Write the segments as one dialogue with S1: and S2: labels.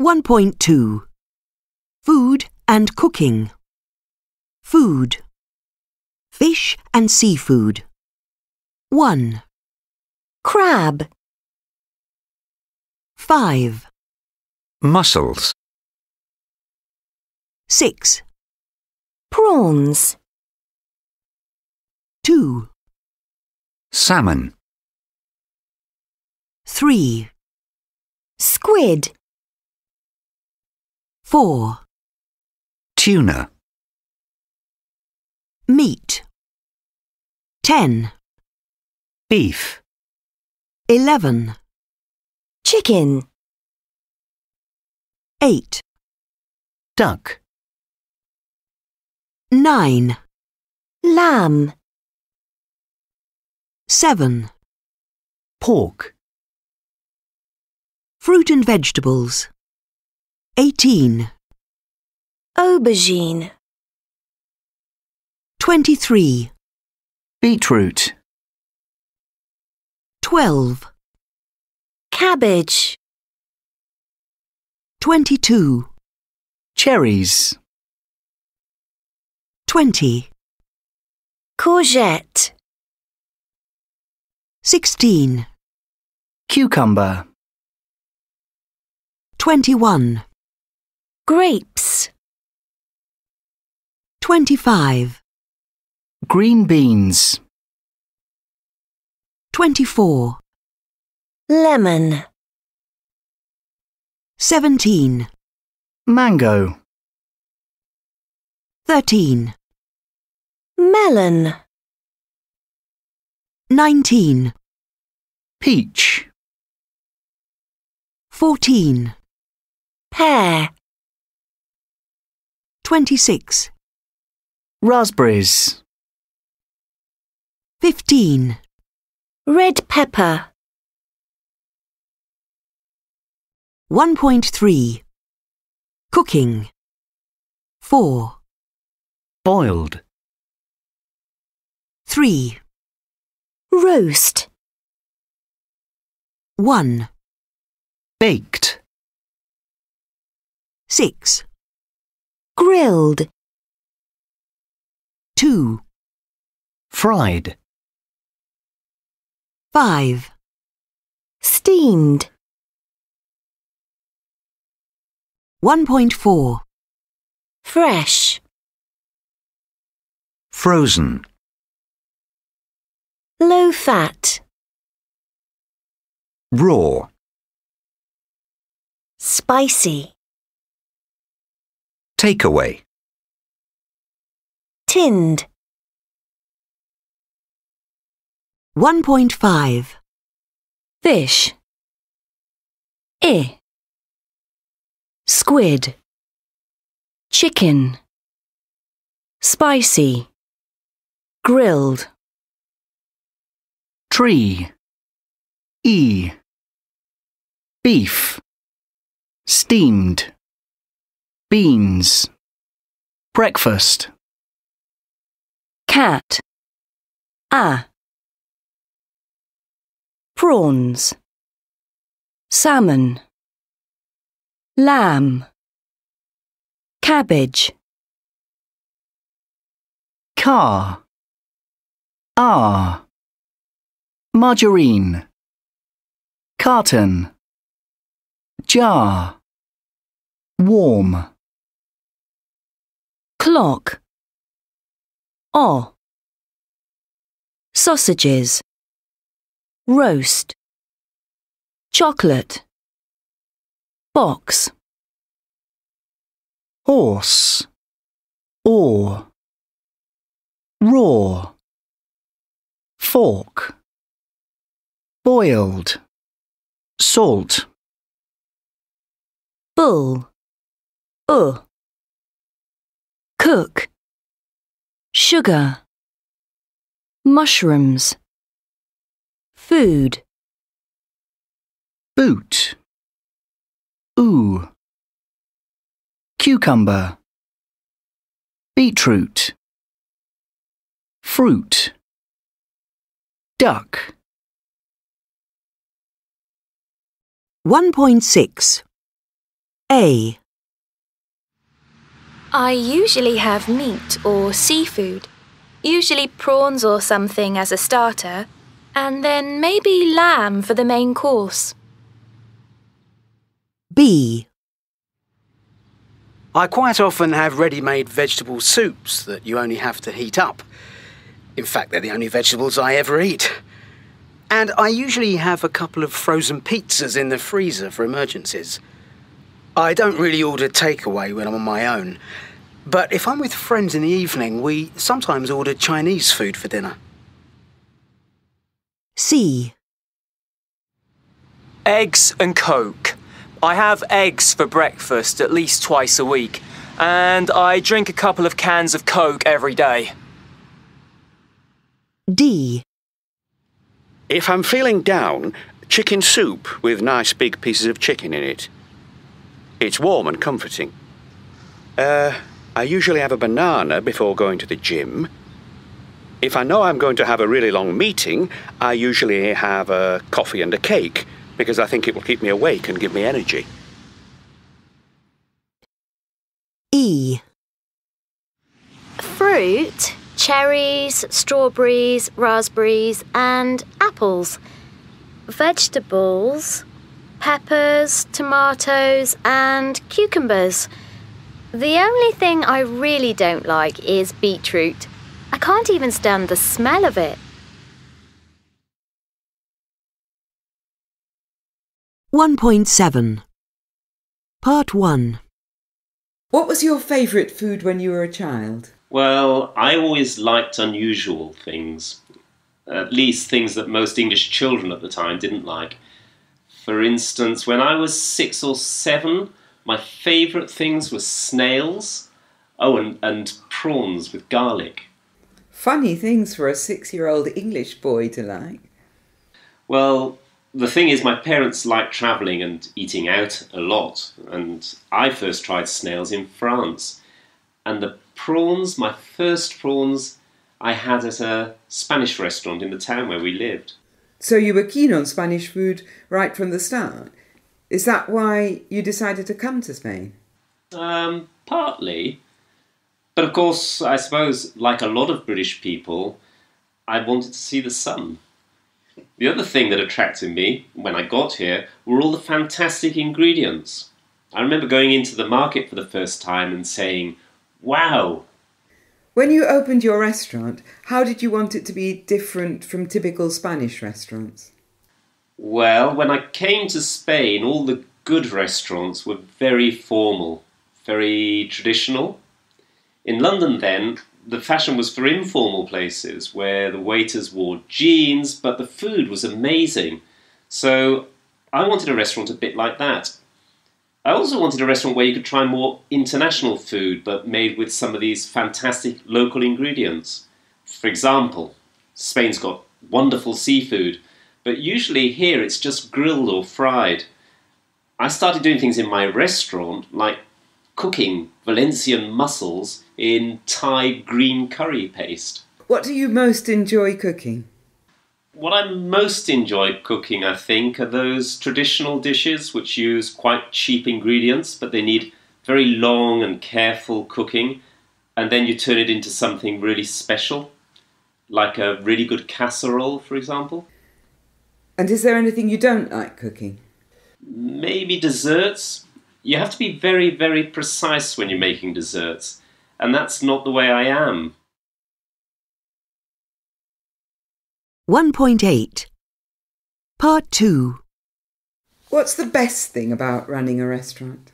S1: 1.2 Food and cooking. Food. Fish and seafood. 1,
S2: Crab.
S1: 5,
S3: Mussels.
S1: 6,
S2: Prawns.
S1: 2,
S3: Salmon.
S1: 3,
S2: Squid.
S1: 4,
S3: Tuna.
S1: meat. 10,
S3: Beef.
S1: 11,
S2: Chicken.
S1: 8,
S3: Duck.
S1: 9,
S2: Lamb.
S1: 7,
S3: Pork.
S1: fruit and vegetables. 18,
S2: Aubergine.
S1: 23,
S3: Beetroot.
S1: 12,
S2: Cabbage.
S1: 22,
S3: Cherries.
S1: 20,
S2: Courgette.
S1: 16,
S3: Cucumber.
S1: 21,
S2: Grapes.
S1: 25,
S3: Green beans.
S1: 24,
S2: Lemon.
S1: 17,
S3: Mango.
S1: 13,
S2: Melon.
S1: 19,
S3: Peach.
S1: 14,
S2: Pear.
S1: 26,
S3: Raspberries.
S1: 15,
S2: Red pepper.
S1: 1.3 Cooking. 4,
S3: Boiled.
S1: 3,
S2: Roast.
S1: 1,
S3: Baked.
S1: 6,
S2: Grilled.
S1: 2,
S3: Fried.
S1: 5,
S2: Steamed.
S1: 1.4
S2: Fresh.
S3: Frozen.
S2: Low fat.
S3: Raw.
S2: Spicy.
S3: Takeaway.
S2: Tinned.
S1: 1.5
S2: Fish. Squid. Chicken. Spicy. Grilled.
S3: Tree. Beef. Steamed. Beans. Breakfast.
S2: Cat. Prawns. Salmon. Lamb. Cabbage.
S3: Car. Margarine. Carton. Jar. Warm.
S2: Clock. Sausages. Roast. Chocolate. Box.
S3: Horse. Oar. Raw. Fork. Boiled. Salt.
S2: Bull. Cook. Sugar. Mushrooms. Food.
S3: Boot. Ooh. Cucumber. Beetroot. Fruit. Duck.
S1: 1.6 A.
S4: I usually have meat or seafood, usually prawns or something as a starter, and then maybe lamb for the main course.
S1: B.
S5: I quite often have ready-made vegetable soups that you only have to heat up. In fact, they're the only vegetables I ever eat. And I usually have a couple of frozen pizzas in the freezer for emergencies. I don't really order takeaway when I'm on my own. But if I'm with friends in the evening, we sometimes order Chinese food for dinner.
S1: C.
S6: Eggs and Coke. I have eggs for breakfast at least twice a week, and I drink a couple of cans of Coke every day.
S1: D.
S7: If I'm feeling down, chicken soup with nice big pieces of chicken in it. It's warm and comforting. I usually have a banana before going to the gym. If I know I'm going to have a really long meeting, I usually have a coffee and a cake, because I think it will keep me awake and give me energy.
S1: E.
S8: Fruit, cherries, strawberries, raspberries and apples. Vegetables, peppers, tomatoes and cucumbers. The only thing I really don't like is beetroot. I can't even stand the smell of it.
S1: 1.7. Part 1.
S9: What was your favourite food when you were a child?
S10: Well, I always liked unusual things. At least things that most English children at the time didn't like. For instance, when I was 6 or 7, my favourite things were snails. Oh, and prawns with garlic.
S9: Funny things for a 6-year-old English boy to like.
S10: Well, the thing is, my parents liked travelling and eating out a lot, and I first tried snails in France. And the prawns, my first prawns, I had at a Spanish restaurant in the town where we lived.
S9: So you were keen on Spanish food right from the start? Is that why you decided to come to Spain?
S10: Partly. But of course, I suppose, like a lot of British people, I wanted to see the sun. The other thing that attracted me when I got here were all the fantastic ingredients. I remember going into the market for the first time and saying, wow!
S9: When you opened your restaurant, how did you want it to be different from typical Spanish restaurants?
S10: Well, when I came to Spain, all the good restaurants were very formal, very traditional. In London then, the fashion was for informal places where the waiters wore jeans, but the food was amazing. So I wanted a restaurant a bit like that. I also wanted a restaurant where you could try more international food, but made with some of these fantastic local ingredients. For example, Spain's got wonderful seafood, but usually here it's just grilled or fried. I started doing things in my restaurant, like cooking Valencian mussels in Thai green curry paste.
S9: What do you most enjoy cooking?
S10: What I most enjoy cooking, I think, are those traditional dishes which use quite cheap ingredients, but they need very long and careful cooking, and then you turn it into something really special, like a really good casserole, for example.
S9: And is there anything you don't like cooking?
S10: Maybe desserts. You have to be very, very precise when you're making desserts, and that's not the way I am.
S1: 1.8. Part 2.
S9: What's the best thing about running a restaurant?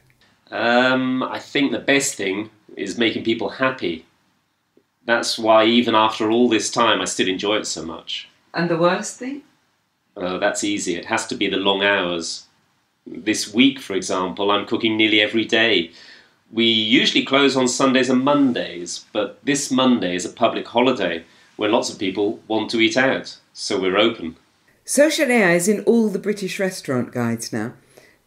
S10: I think the best thing is making people happy. That's why even after all this time I still enjoy it so much.
S9: And the worst thing?
S10: Oh, that's easy. It has to be the long hours. This week, for example, I'm cooking nearly every day. We usually close on Sundays and Mondays, but this Monday is a public holiday when lots of people want to eat out, so we're open.
S9: Social AI is in all the British restaurant guides now.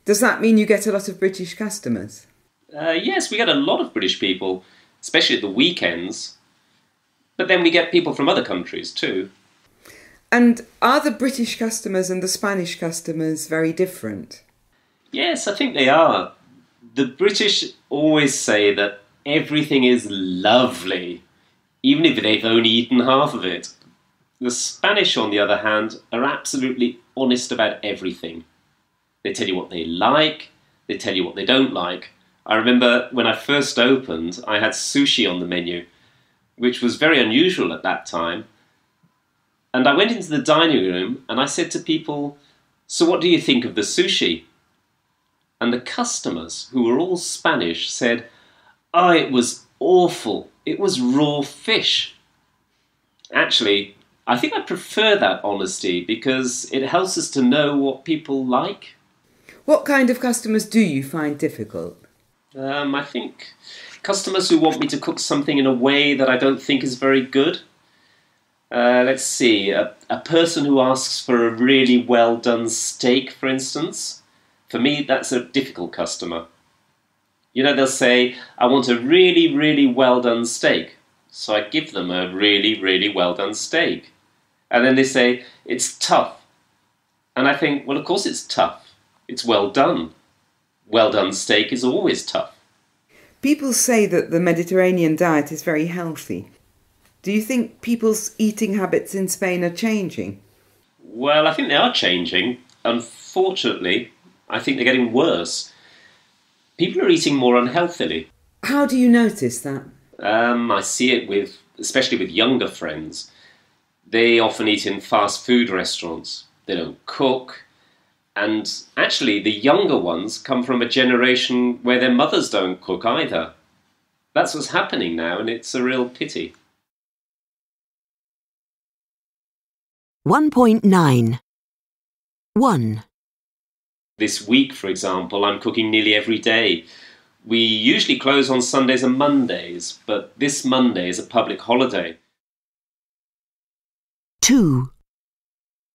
S9: Does that mean you get a lot of British customers?
S10: Yes, we get a lot of British people, especially at the weekends. But then we get people from other countries too.
S9: And are the British customers and the Spanish customers very different?
S10: Yes, I think they are. The British always say that everything is lovely, even if they've only eaten half of it. The Spanish, on the other hand, are absolutely honest about everything. They tell you what they like, they tell you what they don't like. I remember when I first opened, I had sushi on the menu, which was very unusual at that time. And I went into the dining room and I said to people, "So what do you think of the sushi?" And the customers, who were all Spanish, said, "Oh, it was awful. It was raw fish." Actually, I think I prefer that honesty because it helps us to know what people like.
S9: What kind of customers do you find difficult?
S10: I think customers who want me to cook something in a way that I don't think is very good. Let's see, a person who asks for a really well done steak, for instance. For me, that's a difficult customer. You know, they'll say, "I want a really, really well done steak." So I give them a really, really well done steak. And then they say, "It's tough." And I think, well, of course it's tough. It's well done. Well done steak is always tough.
S9: People say that the Mediterranean diet is very healthy. Do you think people's eating habits in Spain are changing?
S10: Well, I think they are changing. Unfortunately, I think they're getting worse. People are eating more unhealthily.
S9: How do you notice that?
S10: I see it especially with younger friends. They often eat in fast food restaurants. They don't cook. And actually, the younger ones come from a generation where their mothers don't cook either. That's what's happening now, and it's a real pity.
S1: 1.9. 1.
S10: This week, for example, I'm cooking nearly every day. We usually close on Sundays and Mondays, but this Monday is a public holiday.
S1: 2.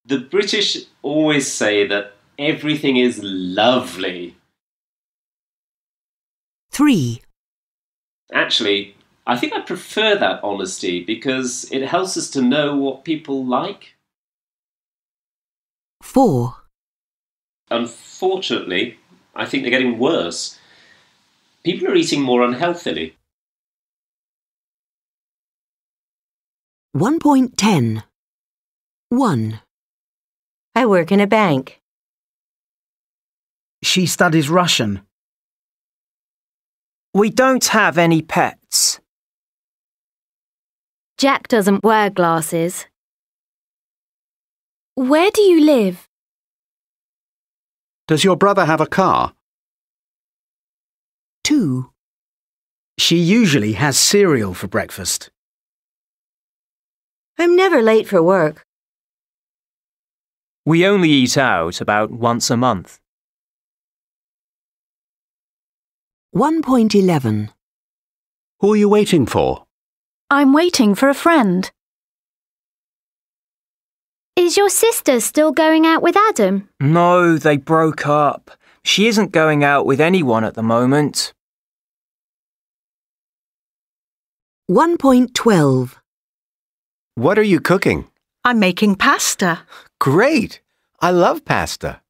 S10: The British always say that everything is lovely.
S1: 3.
S10: Actually, I think I prefer that honesty because it helps us to know what people like.
S1: 4.
S10: Unfortunately, I think they're getting worse. People are eating more unhealthily.
S1: 1.10. 1.
S2: I work in a bank.
S11: She studies Russian. We don't have any pets.
S8: Jack doesn't wear glasses.
S4: Where do you live?
S7: Does your brother have a car?
S1: 2.
S5: She usually has cereal for breakfast.
S2: I'm never late for work.
S6: We only eat out about once a month.
S1: 1.11.
S7: Who are you waiting for?
S12: I'm waiting for a friend.
S8: Is your sister still going out with Adam?
S11: No, they broke up. She isn't going out with anyone at the moment.
S1: 1.12.
S13: What are you cooking?
S12: I'm making pasta.
S13: Great! I love pasta.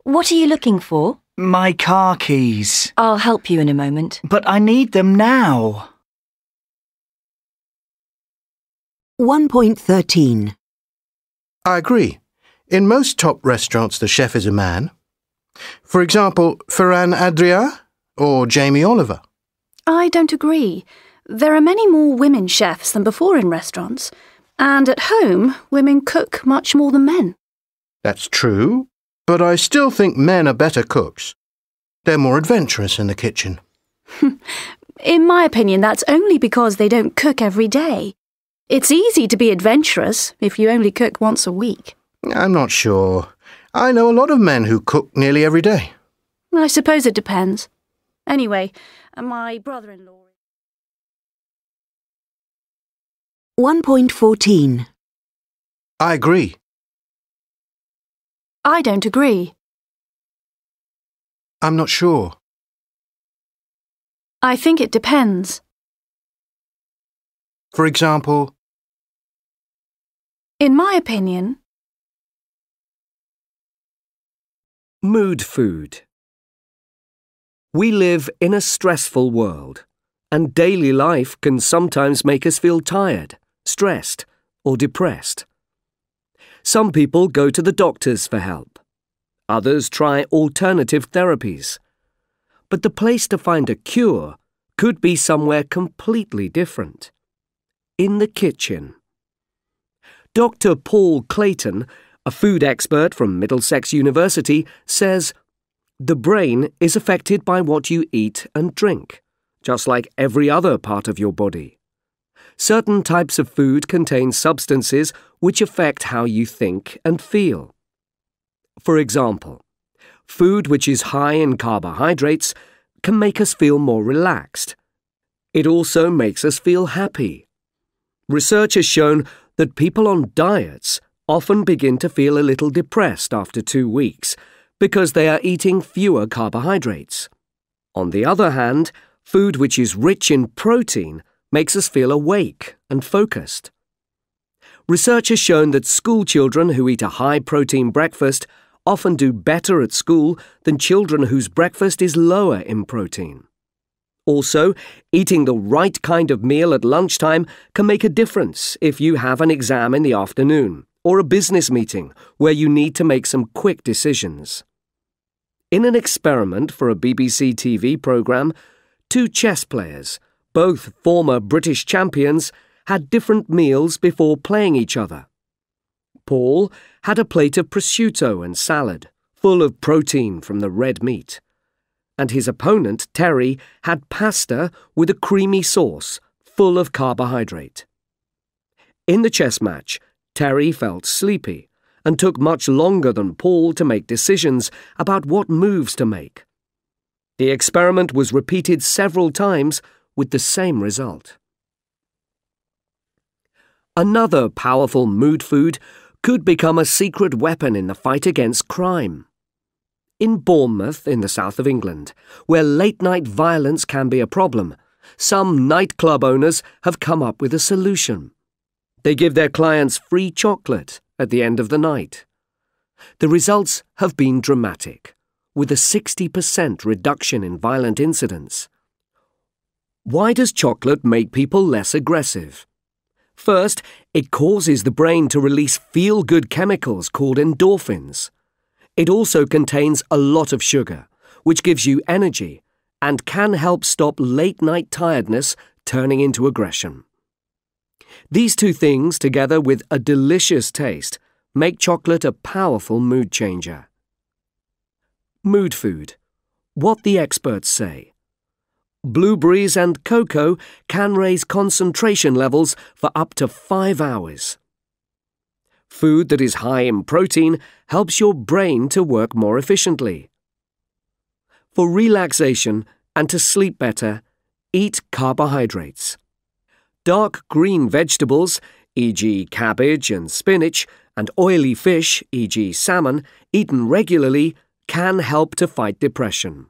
S2: What are you looking for?
S11: My car keys.
S2: I'll help you in a moment.
S11: But I need them now.
S1: 1.13.
S13: I agree. In most top restaurants, the chef is a man. For example, Ferran Adrià or Jamie Oliver.
S12: I don't agree. There are many more women chefs than before in restaurants. And at home, women cook much more than men.
S13: That's true, but I still think men are better cooks. They're more adventurous in the kitchen.
S12: In my opinion, that's only because they don't cook every day. It's easy to be adventurous if you only cook once a week.
S13: I'm not sure. I know a lot of men who cook nearly every day.
S12: I suppose it depends. Anyway, my brother-in-law...
S1: 1.14.
S13: I agree.
S12: I don't agree.
S13: I'm not sure.
S12: I think it depends.
S13: For example...
S12: In my opinion...
S14: Mood food. We live in a stressful world, and daily life can sometimes make us feel tired, stressed, or depressed. Some people go to the doctors for help. Others try alternative therapies. But the place to find a cure could be somewhere completely different. In the kitchen. Dr. Paul Clayton, a food expert from Middlesex University, says, "The brain is affected by what you eat and drink, just like every other part of your body. Certain types of food contain substances which affect how you think and feel. For example, food which is high in carbohydrates can make us feel more relaxed. It also makes us feel happy. Research has shown that people on diets often begin to feel a little depressed after 2 weeks because they are eating fewer carbohydrates. On the other hand, food which is rich in protein makes us feel awake and focused. Research has shown that school children who eat a high-protein breakfast often do better at school than children whose breakfast is lower in protein. Also, eating the right kind of meal at lunchtime can make a difference if you have an exam in the afternoon or a business meeting where you need to make some quick decisions. In an experiment for a BBC TV programme, 2 chess players, both former British champions, had different meals before playing each other. Paul had a plate of prosciutto and salad, full of protein from the red meat. And his opponent, Terry, had pasta with a creamy sauce, full of carbohydrate. In the chess match, Terry felt sleepy and took much longer than Paul to make decisions about what moves to make. The experiment was repeated several times with the same result. Another powerful mood food could become a secret weapon in the fight against crime. In Bournemouth, in the south of England, where late-night violence can be a problem, some nightclub owners have come up with a solution. They give their clients free chocolate at the end of the night. The results have been dramatic, with a 60% reduction in violent incidents. Why does chocolate make people less aggressive? First, it causes the brain to release feel-good chemicals called endorphins. It also contains a lot of sugar, which gives you energy and can help stop late-night tiredness turning into aggression. These 2 things, together with a delicious taste, make chocolate a powerful mood changer. Mood food. What the experts say. Blueberries and cocoa can raise concentration levels for up to 5 hours. Food that is high in protein helps your brain to work more efficiently. For relaxation and to sleep better, eat carbohydrates. Dark green vegetables, e.g. cabbage and spinach, and oily fish, e.g. salmon, eaten regularly can help to fight depression.